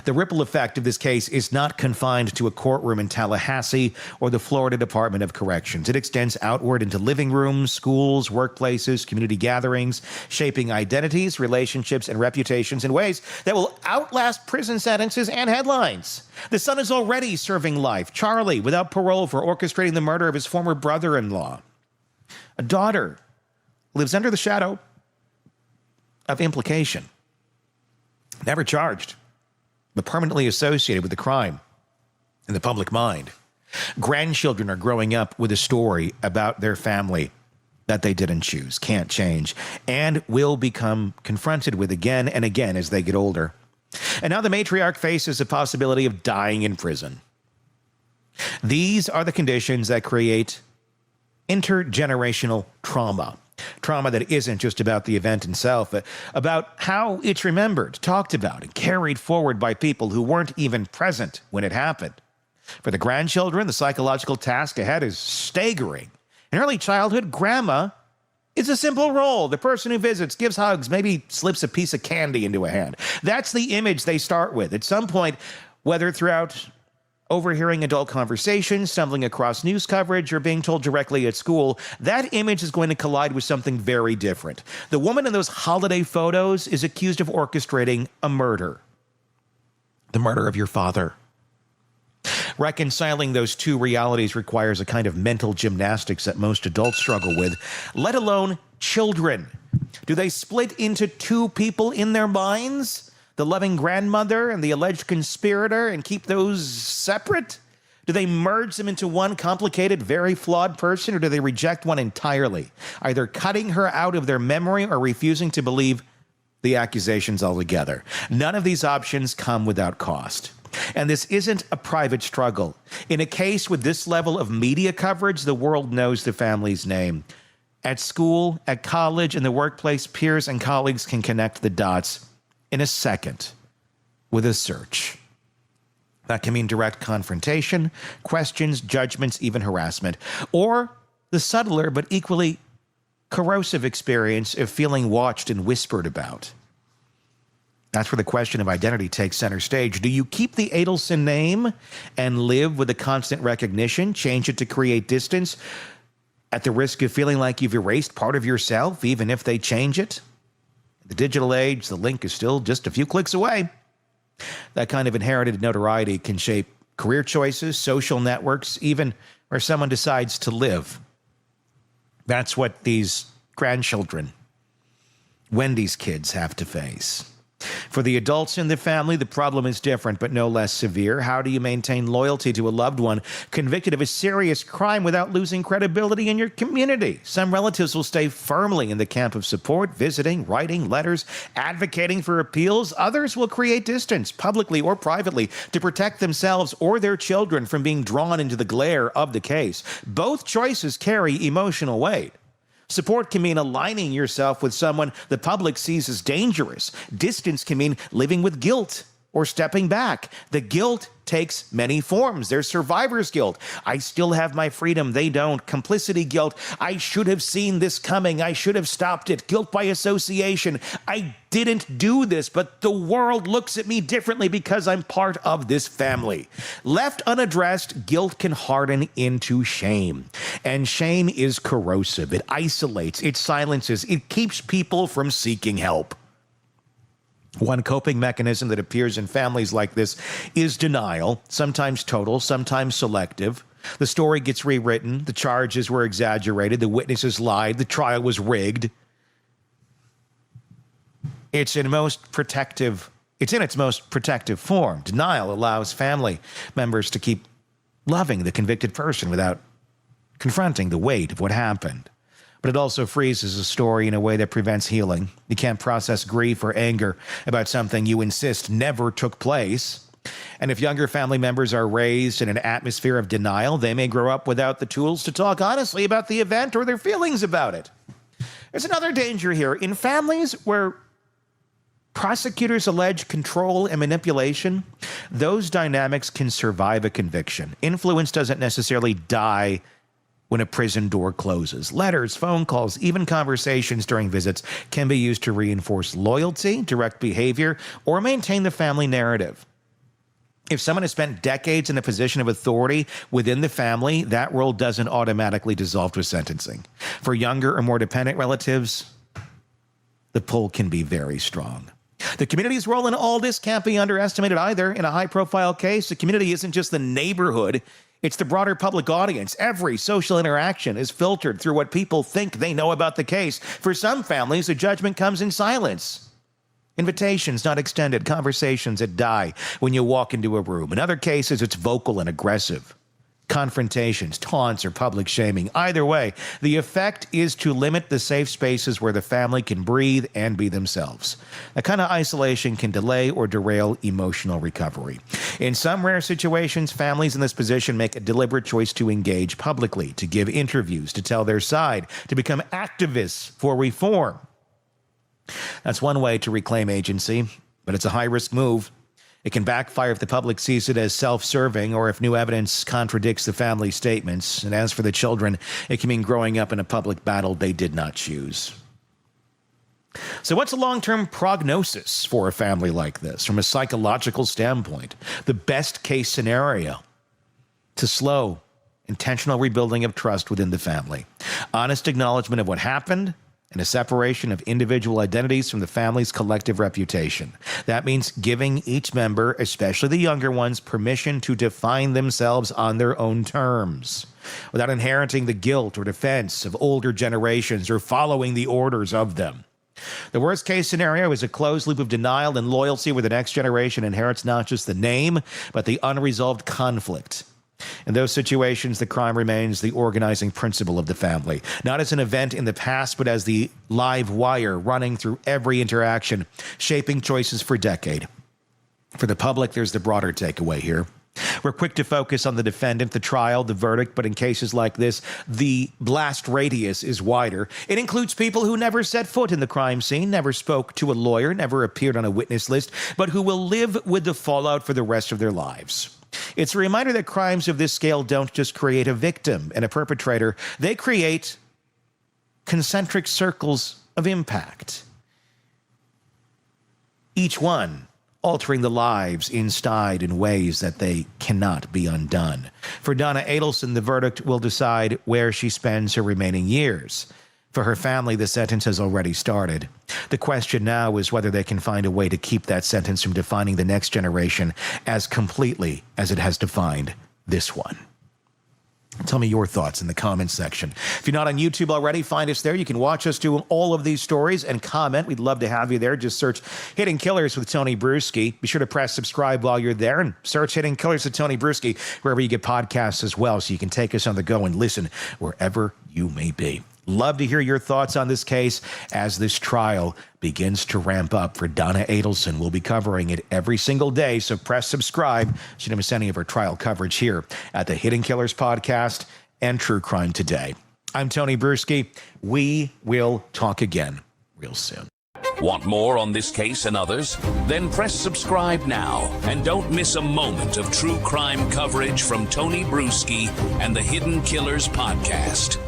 Speaker 2: The ripple effect of this case is not confined to a courtroom in Tallahassee or the Florida Department of Corrections. It extends outward into living rooms, schools, workplaces, community gatherings, shaping identities, relationships, and reputations in ways that will outlast prison sentences and headlines. The son is already serving life, Charlie, without parole for orchestrating the murder of his former brother-in-law. A daughter lives under the shadow of implication. Never charged, but permanently associated with the crime in the public mind. Grandchildren are growing up with a story about their family that they didn't choose, can't change, and will become confronted with again and again as they get older. And now the matriarch faces the possibility of dying in prison. These are the conditions that create intergenerational trauma. Trauma that isn't just about the event itself, but about how it's remembered, talked about, and carried forward by people who weren't even present when it happened. For the grandchildren, the psychological task ahead is staggering. In early childhood, grandma is a simple role. The person who visits, gives hugs, maybe slips a piece of candy into a hand. That's the image they start with. At some point, whether throughout overhearing adult conversations, stumbling across news coverage, or being told directly at school, that image is going to collide with something very different. The woman in those holiday photos is accused of orchestrating a murder. The murder of your father. Reconciling those two realities requires a kind of mental gymnastics that most adults struggle with, let alone children. Do they split into two people in their minds? The loving grandmother and the alleged conspirator, and keep those separate? Do they merge them into one complicated, very flawed person, or do they reject one entirely, either cutting her out of their memory or refusing to believe the accusations altogether? None of these options come without cost. And this isn't a private struggle. In a case with this level of media coverage, the world knows the family's name. At school, at college, in the workplace, peers and colleagues can connect the dots in a second with a search. That can mean direct confrontation, questions, judgments, even harassment, or the subtler but equally corrosive experience of feeling watched and whispered about. That's where the question of identity takes center stage. Do you keep the Adelson name and live with the constant recognition, change it to create distance, at the risk of feeling like you've erased part of yourself, even if they change it? The digital age, the link is still just a few clicks away. That kind of inherited notoriety can shape career choices, social networks, even where someone decides to live. That's what these grandchildren, Wendy's kids, have to face. For the adults in the family, the problem is different, but no less severe. How do you maintain loyalty to a loved one convicted of a serious crime without losing credibility in your community? Some relatives will stay firmly in the camp of support, visiting, writing letters, advocating for appeals. Others will create distance, publicly or privately, to protect themselves or their children from being drawn into the glare of the case. Both choices carry emotional weight. Support can mean aligning yourself with someone the public sees as dangerous. Distance can mean living with guilt or stepping back. The guilt takes many forms. There's survivor's guilt. I still have my freedom. They don't. Complicity guilt. I should have seen this coming. I should have stopped it. Guilt by association. I didn't do this, but the world looks at me differently because I'm part of this family. Left unaddressed, guilt can harden into shame. And shame is corrosive. It isolates. It silences. It keeps people from seeking help. One coping mechanism that appears in families like this is denial, sometimes total, sometimes selective. The story gets rewritten, the charges were exaggerated, the witnesses lied, the trial was rigged. It's in its most protective form. Denial allows family members to keep loving the convicted person without confronting the weight of what happened. But it also freezes a story in a way that prevents healing. You can't process grief or anger about something you insist never took place. And if younger family members are raised in an atmosphere of denial, they may grow up without the tools to talk honestly about the event or their feelings about it. There's another danger here. In families where prosecutors allege control and manipulation, those dynamics can survive a conviction. Influence doesn't necessarily die when a prison door closes. Letters, phone calls, even conversations during visits can be used to reinforce loyalty, direct behavior, or maintain the family narrative. If someone has spent decades in a position of authority within the family, that role doesn't automatically dissolve with sentencing. For younger or more dependent relatives, the pull can be very strong. The community's role in all this can't be underestimated either. In a high-profile case, the community isn't just the neighborhood. It's the broader public audience. Every social interaction is filtered through what people think they know about the case. For some families, the judgment comes in silence. Invitations not extended, conversations that die when you walk into a room. In other cases, it's vocal and aggressive. Confrontations, taunts, or public shaming. Either way, the effect is to limit the safe spaces where the family can breathe and be themselves. That kind of isolation can delay or derail emotional recovery. In some rare situations, families in this position make a deliberate choice to engage publicly, to give interviews, to tell their side, to become activists for reform. That's one way to reclaim agency, but it's a high-risk move. It can backfire if the public sees it as self-serving or if new evidence contradicts the family's statements. And as for the children, it can mean growing up in a public battle they did not choose. So what's a long-term prognosis for a family like this from a psychological standpoint? The best case scenario. to slow intentional rebuilding of trust within the family. Honest acknowledgement of what happened and a separation of individual identities from the family's collective reputation. That means giving each member, especially the younger ones, permission to define themselves on their own terms, without inheriting the guilt or defense of older generations or following the orders of them. The worst case scenario is a closed loop of denial and loyalty where the next generation inherits not just the name, but the unresolved conflict. In those situations, the crime remains the organizing principle of the family, not as an event in the past, but as the live wire running through every interaction, shaping choices for decades. For the public, there's the broader takeaway here. We're quick to focus on the defendant, the trial, the verdict, but in cases like this, the blast radius is wider. It includes people who never set foot in the crime scene, never spoke to a lawyer, never appeared on a witness list, but who will live with the fallout for the rest of their lives. It's a reminder that crimes of this scale don't just create a victim and a perpetrator, they create concentric circles of impact. Each one altering the lives inside in ways that they cannot be undone. For Donna Adelson, the verdict will decide where she spends her remaining years. For her family, the sentence has already started. The question now is whether they can find a way to keep that sentence from defining the next generation as completely as it has defined this one. Tell me your thoughts in the comments section. If you're not on YouTube already, find us there. You can watch us do all of these stories and comment. We'd love to have you there. Just search Hidden Killers with Tony Brueski. Be sure to press subscribe while you're there and search Hidden Killers with Tony Brueski wherever you get podcasts as well, so you can take us on the go and listen wherever you may be. Love to hear your thoughts on this case as this trial begins to ramp up for Donna Adelson. We'll be covering it every single day, so press subscribe so you don't miss any of our trial coverage here at the Hidden Killers Podcast and True Crime Today. I'm Tony Brueski. We will talk again real soon.
Speaker 1: Want more on this case and others? Then press subscribe now and don't miss a moment of true crime coverage from Tony Brueski and the Hidden Killers Podcast.